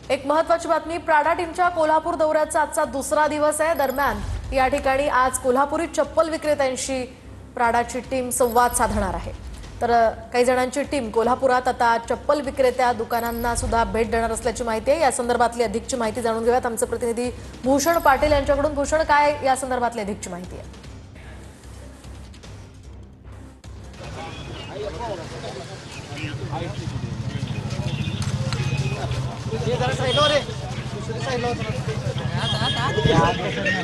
एक महत्त्वाची बातमी, प्राडा टीमच्या कोल्हापूर दौऱ्याचा आजचा दुसरा दिवस आहे। दरम्यान या ठिकाणी आज कोल्हापुरी चप्पल विक्रेत्यांशी प्राडाची टीम संवाद साधणार आहे। तर काही जणांची टीम कोल्हापुरात आता चप्पल विक्रेत्या दुकानांना सुद्धा भेट देणार असल्याची माहिती आहे। या संदर्भातली अधिकची माहिती जाणून घेऊयात आमचे प्रतिनिधी भूषण पाटील यांच्याकडून। भूषण, काय या संदर्भातली अधिकची माहिती आहे?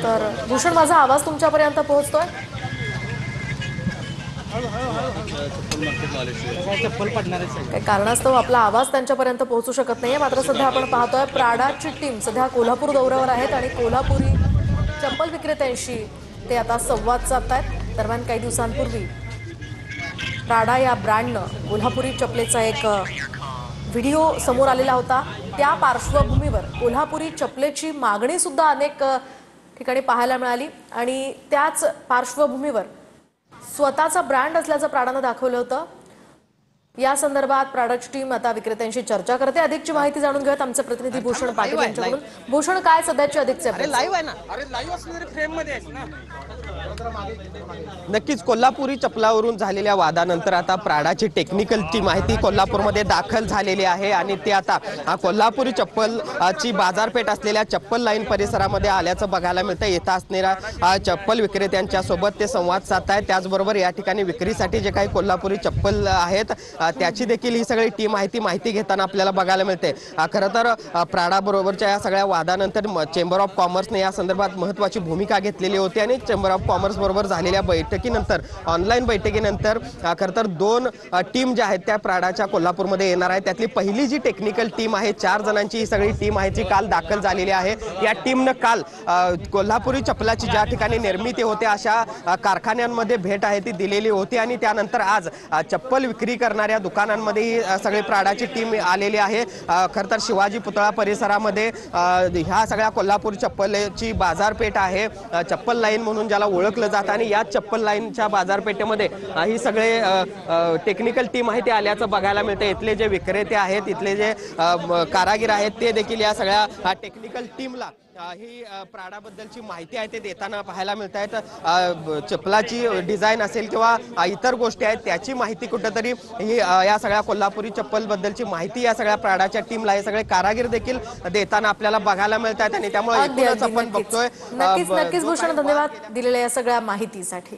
तर भूषण, माझा आवाज तुमच्यापर्यंत पोहोचतोय? काही कारणास्तव आपला आवाज त्यांच्यापर्यंत पोहोचू शकत नाहीये। मात्र सध्या आपण पाहतोय प्राडाची टीम सध्या कोल्हापूर दौऱ्यावर आहेत आणि कोल्हापुरी चप्पल विक्रेत्यांशी ते आता संवाद साधतायत। दरम्यान काही दिवसांपूर्वी प्राडा या ब्रँडनं कोल्हापुरी चपलेचा एक व्हिडिओ समोर आलेला होता। त्या पार्श्वभूमीवर कोल्हापुरी चपलेची मागणी सुद्धा अनेक ठिकाणी पाहायला मिळाली आणि त्याच पार्श्वभूमीवर स्वतःचा ब्रँड असल्याचं प्राडानं दाखवलं होतं। या संदर्भात प्राडाची टीम आता विक्रेत्यांशी चर्चा करते। अधिकची माहिती जाणून घेऊयात आमचे प्रतिनिधी भूषण पाटील यांच्याकडून। भूषण, काय सध्याची अधिकची अपडेट? लाईव्ह आहे ना? अरे लाईव्ह असणार, फ्रेम मध्ये आहेस ना? नक्कीच कोल्हापुरी चपलावरून झालेल्या वादानंतर आता प्राडाची टेक्निकल टीम आहे ती कोल्हापूरमध्ये दाखल झालेली आहे आणि ते आता कोल्हापुरी चप्पलची बाजारपेठ असलेल्या चप्पल लाईन परिसरामध्ये आल्याचं बघायला मिळतं। येता असणाऱ्या चप्पल विक्रेत्यांच्या सोबत ते संवाद साधतायत। त्याचबरोबर या ठिकाणी विक्रीसाठी जे काही कोल्हापुरी चप्पल आहेत त्याची देखील ही सगळी टीम आहे ती माहिती घेताना आपल्याला बघायला मिळते। खरं तर प्राडा बरोबरच्या या सगळ्या वादानंतर चेंबर ऑफ कॉमर्सने या संदर्भात महत्त्वाची भूमिका घेतलेली होती आणि चेंबर ऑफ कॉमर्स बरोबर झालेल्या बैठकीनंतर, ऑनलाईन बैठकीनंतर खरं तर दोन टीम ज्या आहेत त्या प्राडाच्या कोल्हापूरमध्ये येणार आहे। त्यातली पहिली जी टेक्निकल टीम आहे, 4 जणांची ही सगळी टीम आहे जी काल दाखल झालेली आहे। या टीमनं काल कोल्हापुरी चपलाची ज्या ठिकाणी निर्मिती होते अशा कारखान्यांमध्ये भेट आहे ती दिलेली होती आणि त्यानंतर आज चप्पल विक्री करणाऱ्या दुकानांमध्ये सगळी प्राडाची टीम आलेली आहे। खरं तर शिवाजी पुतळा परिसरामध्ये ह्या सगळ्या कोल्हापूर चप्पलची बाजारपेठ आहे, चप्पल लाईन म्हणून ज्याला ओळखलं जातं आणि या चप्पल लाईनच्या बाजारपेठेमध्ये ही सगळे टेक्निकल टीम आहे ते आल्याचं बघायला मिळतं। इथले जे विक्रेते आहेत, इथले जे कारागीर आहेत ते देखील या सगळ्या टेक्निकल टीमला ही प्राडाबद्दलची माहिती आहे ते देताना पाहायला मिळत आहेत। चप्पलाची डिझाईन असेल किंवा इतर गोष्टी आहेत त्याची माहिती कुठेतरी ही या सगळ्या कोल्हापुरी चप्पल बद्दलची माहिती या सगळ्या प्राडाच्या टीमला हे सगळे कारागीर देखील देताना आपल्याला बघायला मिळत आहेत आणि त्यामुळे एकूणच आपण बघतोय। नक्कीच भूषण, धन्यवाद दिलेल्या या सगळ्या माहितीसाठी।